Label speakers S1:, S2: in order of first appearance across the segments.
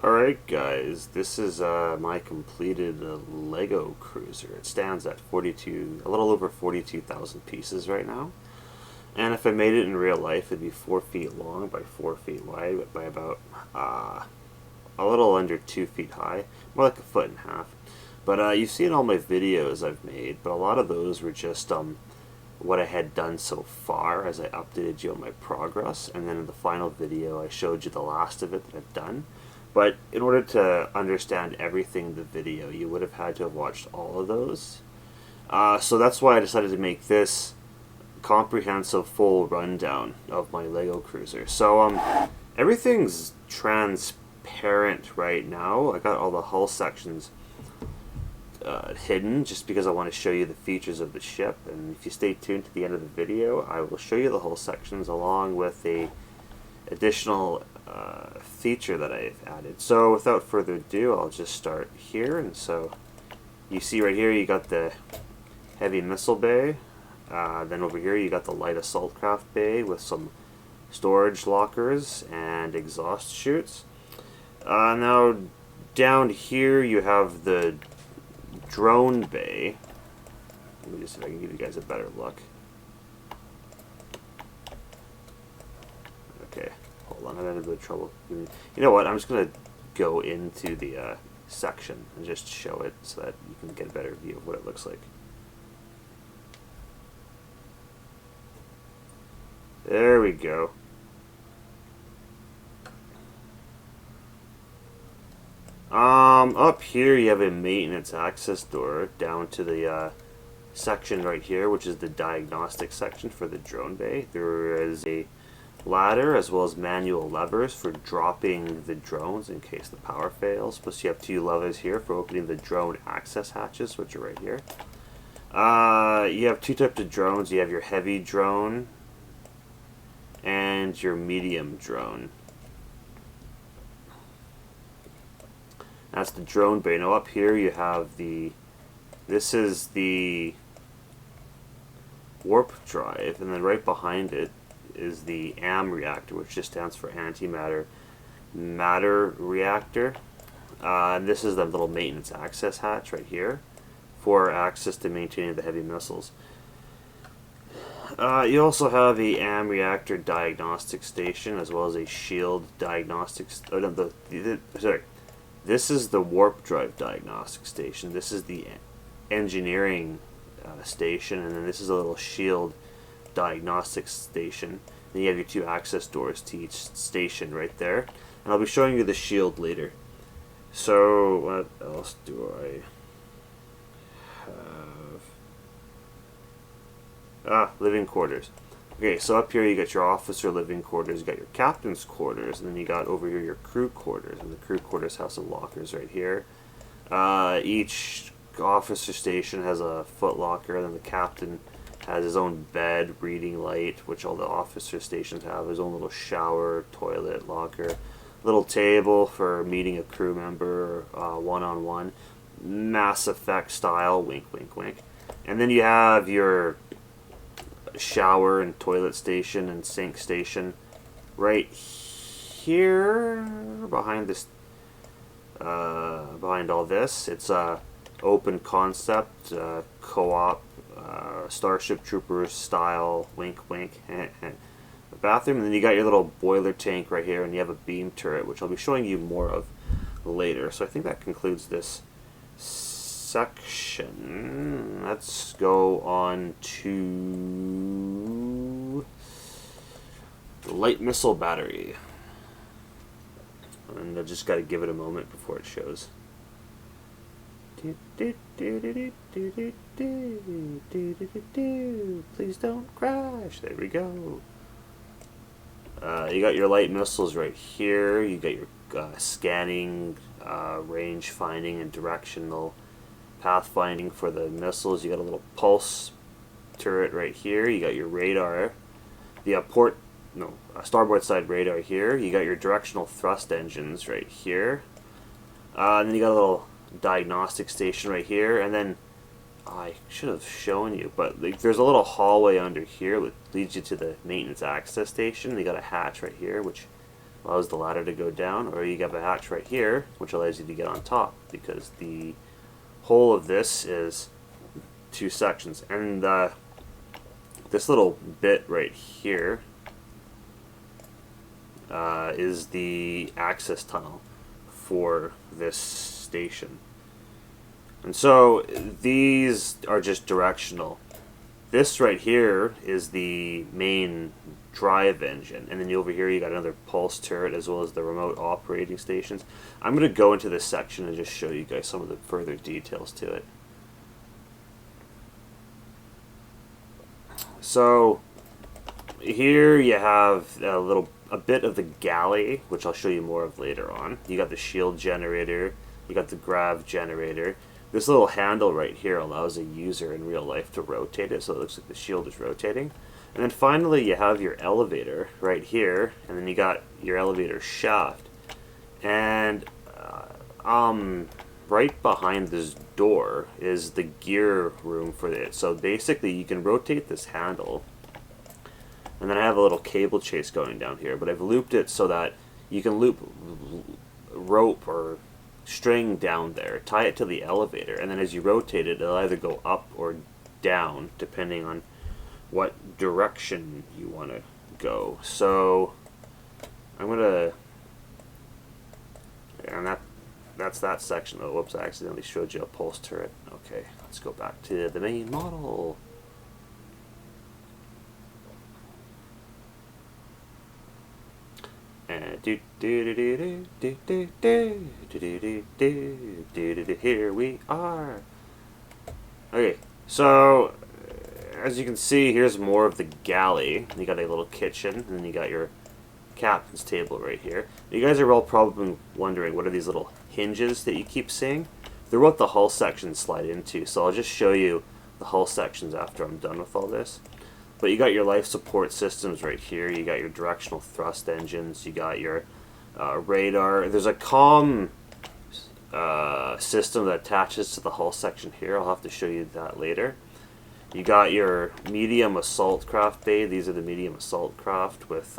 S1: Alright guys, this is my completed Lego cruiser. It stands at a little over 42,000 pieces right now. And if I made it in real life, it'd be 4 feet long by 4 feet wide by about a little under 2 feet high, more like a foot and a half. But you've seen all my videos I've made, but a lot of those were just what I had done so far as I updated you on my progress, and then in the final video I showed you the last of it that I've done. But in order to understand everything in the video, you would have had to have watched all of those. So that's why I decided to make this comprehensive full rundown of my Lego cruiser. So everything's transparent right now. I got all the hull sections hidden just because I want to show you the features of the ship, and if you stay tuned to the end of the video, I will show you the hull sections along with a additional feature that I've added. So without further ado, I'll just start here. And so you see right here you got the heavy missile bay, then over here you got the light assault craft bay with some storage lockers and exhaust chutes. Now down here you have the drone bay. Let me just see if I can give you guys a better look. Okay, hold on, I'm having a bit of trouble. You know what, I'm just going to go into the section and just show it so that you can get a better view of what it looks like. There we go. Up here you have a maintenance access door down to the section right here, which is the diagnostic section for the drone bay. There is a ladder as well as manual levers for dropping the drones in case the power fails. Plus you have 2 levers here for opening the drone access hatches, which are right here. You have 2 types of drones. You have your heavy drone and your medium drone. That's the drone bay. Now up here you have this is the warp drive, and then right behind it is the AM reactor, which just stands for antimatter matter reactor. And this is the little maintenance access hatch right here for access to maintaining the heavy missiles. You also have the AM reactor diagnostic station as well as a shield diagnostics. Oh, no, sorry. This is the warp drive diagnostic station. This is the engineering station, and then this is a little shield diagnostic station. Then you have your 2 access doors to each station right there. And I'll be showing you the shield later. So what else do I have? Living quarters. Okay, so up here you got your officer living quarters, you got your captain's quarters, and then you got over here your crew quarters, and the crew quarters have some lockers right here. Each officer station has a foot locker, and then the captain has his own bed, reading light, which all the officer stations have, his own little shower, toilet, locker, little table for meeting a crew member one-on-one, Mass Effect style, wink wink wink. And then you have your shower and toilet station and sink station right here behind this behind all this. It's a open concept co-op Starship Troopers style, wink wink, bathroom. And then you got your little boiler tank right here, and you have a beam turret, which I'll be showing you more of later. So I think that concludes this section. Let's go on to the light missile battery, and I just got to give it a moment before it shows. Please don't crash. There we go. You got your light missiles right here. You got your scanning, range finding, and directional pathfinding for the missiles. You got a little pulse turret right here. You got your radar, the starboard side radar here. You got your directional thrust engines right here. And then you got a little diagnostic station right here. And then I should have shown you, but there's a little hallway under here that leads you to the maintenance access station. You got a hatch right here, which allows the ladder to go down, or you have a hatch right here, which allows you to get on top, because the whole of this is 2 sections. And this little bit right here is the access tunnel for this station. And so these are just directional. This right here is the main drive engine, and then over here you got another pulse turret as well as the remote operating stations. I'm going to go into this section and just show you guys some of the further details to it. So here you have a bit of the galley, which I'll show you more of later on. You got the shield generator, you got the grav generator. This little handle right here allows a user in real life to rotate it, so it looks like the shield is rotating. And then finally you have your elevator right here, and then you got your elevator shaft. And right behind this door is the gear room for it. So basically you can rotate this handle, and then I have a little cable chase going down here, but I've looped it so that you can loop rope or string down there, tie it to the elevator, and then as you rotate it, it'll either go up or down depending on what direction you want to go. So I'm gonna, and that's that section. Oh, whoops! I accidentally showed you a pulse turret. Okay, let's go back to the main model. And here we are. Okay, so as you can see, here's more of the galley. You got a little kitchen, and then you got your captain's table right here. You guys are all probably wondering, what are these little hinges that you keep seeing? They're what the hull sections slide into, so I'll just show you the hull sections after I'm done with all this. But you got your life support systems right here, you got your directional thrust engines, you got your radar. There's a comm system that attaches to the hull section here. I'll have to show you that later. You got your medium assault craft bay. These are the medium assault craft with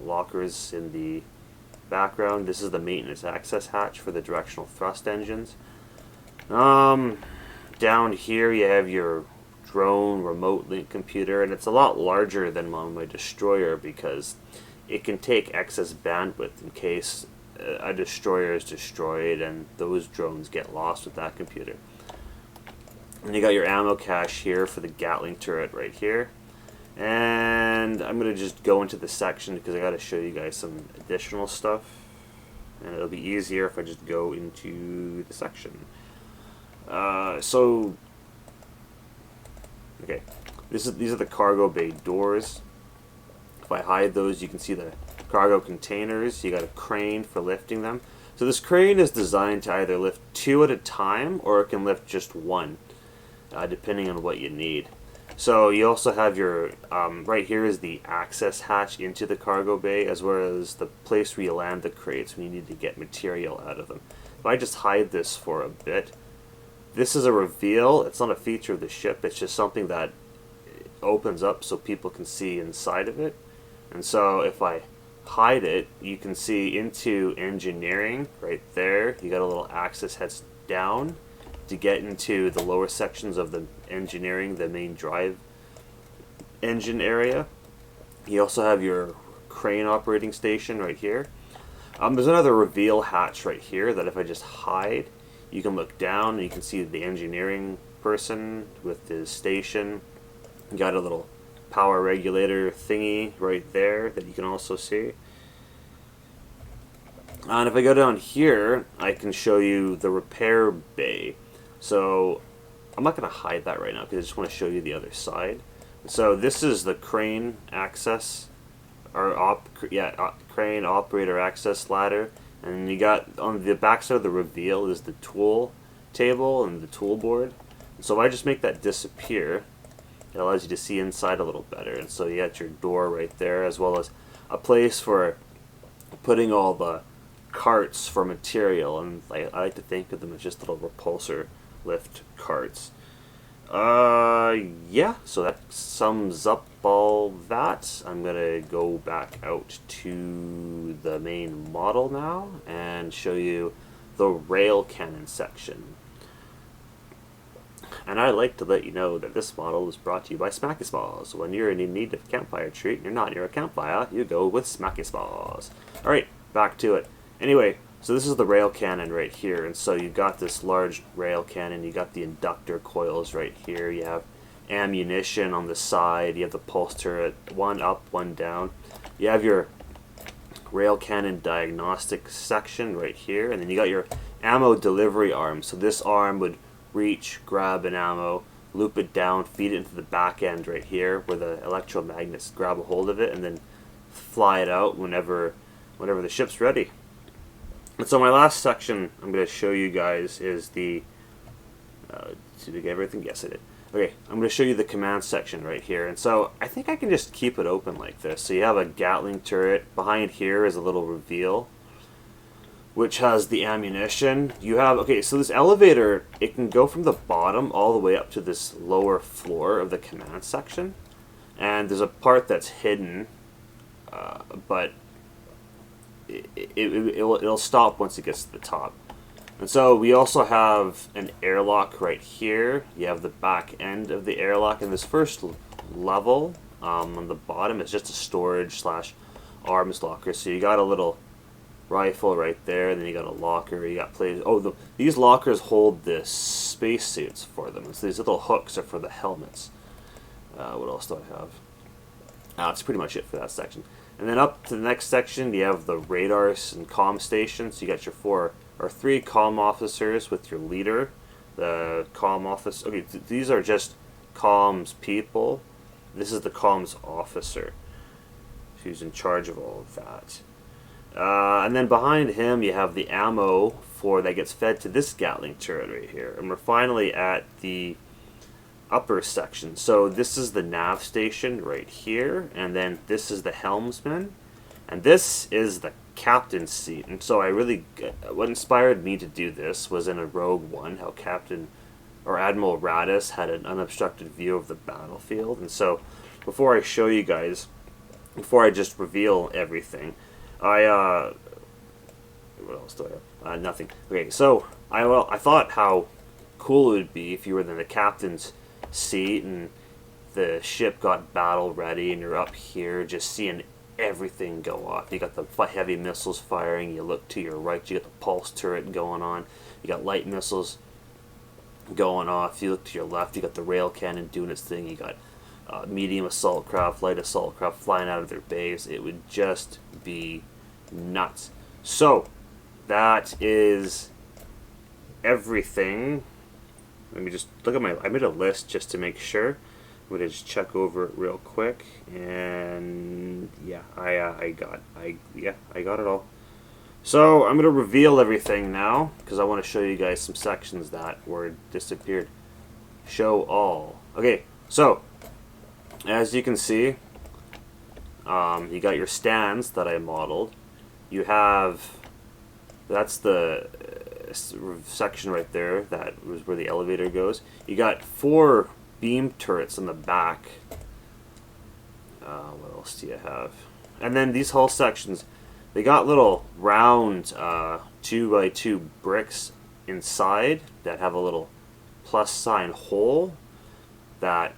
S1: lockers in the background. This is the maintenance access hatch for the directional thrust engines. Down here you have your drone remote link computer, and it's a lot larger than on my destroyer because it can take excess bandwidth in case a destroyer is destroyed and those drones get lost with that computer. And you got your ammo cache here for the Gatling turret right here. And I'm going to just go into the section because I got to show you guys some additional stuff, and it'll be easier if I just go into the section. Okay, these are the cargo bay doors. If I hide those, you can see the cargo containers. You got a crane for lifting them. So this crane is designed to either lift 2 at a time, or it can lift just 1, depending on what you need. So you also have your, right here is the access hatch into the cargo bay, as well as the place where you land the crates when you need to get material out of them. If I just hide this for a bit, this is a reveal. It's not a feature of the ship, it's just something that opens up so people can see inside of it. And so if I hide it, you can see into engineering right there. You got a little access heads down to get into the lower sections of the engineering, the main drive engine area. You also have your crane operating station right here. There's another reveal hatch right here that if I just hide, you can look down and you can see the engineering person with his station. You got a little power regulator thingy right there that you can also see. And if I go down here, I can show you the repair bay. So I'm not going to hide that right now because I just want to show you the other side. So this is the crane access, or crane operator access ladder. And you got on the backside of the reveal is the tool table and the tool board. And so if I just make that disappear, it allows you to see inside a little better. And so you got your door right there, as well as a place for putting all the carts for material. And I like to think of them as just little repulsor lift carts. Yeah, so that sums up all that. I'm gonna go back out to the main model now and show you the rail cannon section. And I'd like to let you know that this model is brought to you by SPACESHIPS. When you're in need of a campfire treat and you're not near a campfire, you go with SPACESHIPS. Alright, back to it. Anyway, so this is the rail cannon right here, and so you got this large rail cannon, you got the inductor coils right here, you have ammunition on the side, you have the pulse turret, one up, one down. You have your rail cannon diagnostic section right here, and then you got your ammo delivery arm. So this arm would reach, grab an ammo, loop it down, feed it into the back end right here where the electromagnets grab a hold of it, and then fly it out whenever the ship's ready. And so my last section I'm going to show you guys is the did I get everything? Yes, I did. Okay, I'm going to show you the command section right here. And so I think I can just keep it open like this. So you have a Gatling turret. Behind here is a little reveal, which has the ammunition. You have, okay, so this elevator, it can go from the bottom all the way up to this lower floor of the command section. And there's a part that's hidden, but it'll stop once it gets to the top. And so we also have an airlock right here. You have the back end of the airlock, and this first level on the bottom is just a storage / arms locker. So you got a little rifle right there, and then you got a locker. You got places. Oh, these lockers hold the spacesuits for them. And so these little hooks are for the helmets. What else do I have? That's pretty much it for that section. And then up to the next section, you have the radars and comm stations. So you got your 3 comm officers with your leader. The comm office. Okay, these are just comms people. This is the comms officer, who's in charge of all of that. And then behind him, you have the ammo that gets fed to this Gatling turret right here. And we're finally at the upper section. So this is the nav station right here, and then this is the helmsman, and this is the captain's seat. And so what inspired me to do this was in a Rogue One, how Captain or Admiral Raddus had an unobstructed view of the battlefield. And so before I show you guys, before I just reveal everything, what else do I have? Nothing. Okay, so I thought how cool it would be if you were in the captain's seat and the ship got battle ready and you're up here just seeing everything go off. You got the heavy missiles firing, you look to your right, you got the pulse turret going on, you got light missiles going off, you look to your left, you got the rail cannon doing its thing, you got medium assault craft, light assault craft flying out of their bays. It would just be nuts. So that is everything. Let me just look at I made a list just to make sure. I'm gonna just check over it real quick, and yeah, I got it all. So I'm gonna reveal everything now because I want to show you guys some sections that were disappeared. Show all. Okay, so as you can see, you got your stands that I modeled. You have, that's the section right there. That was where the elevator goes. You got 4 beam turrets in the back. What else do you have? And then these hull sections, they got little round 2x2 bricks inside that have a little plus sign hole that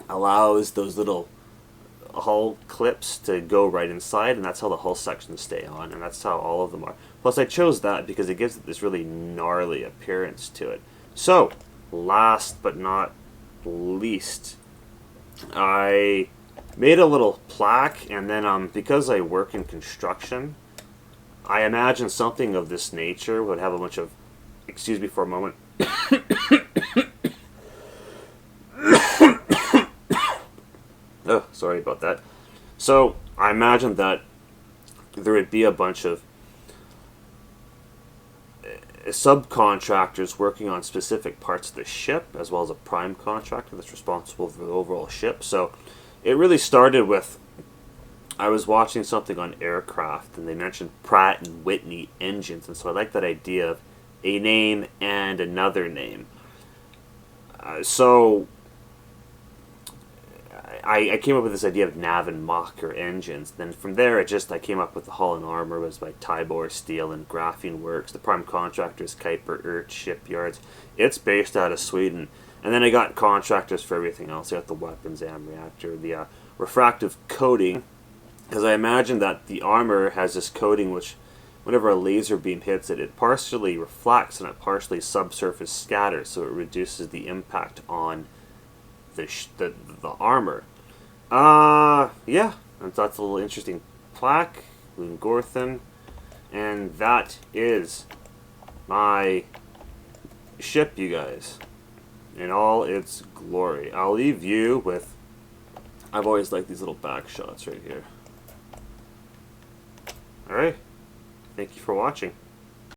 S1: allows those little hull clips to go right inside, and that's how the hull sections stay on, and that's how all of them are. Plus I chose that because it gives it this really gnarly appearance to it. So last but not least, I made a little plaque, and then because I work in construction, I imagine something of this nature would have a bunch of, excuse me for a moment. Oh, sorry about that. So I imagined that there would be a bunch of subcontractors working on specific parts of the ship, as well as a prime contractor that's responsible for the overall ship. So it really started with, I was watching something on aircraft, and they mentioned Pratt and Whitney engines, and so I like that idea of a name and another name. So I came up with this idea of nav and mocker engines. Then from there, I came up with the hull and armor was by Tybor Steel and Graphene Works. The prime contractor is Kuiper Ert Shipyards. It's based out of Sweden. And then I got contractors for everything else. I got the weapons AM reactor, the refractive coating, because I imagine that the armor has this coating which, whenever a laser beam hits it, it partially reflects and it partially subsurface scatters, so it reduces the impact on the armor. Yeah, that's a little interesting plaque, Lungorthin, and that is my ship, you guys, in all its glory. I'll leave you with, I've always liked these little back shots right here. Alright, thank you for watching.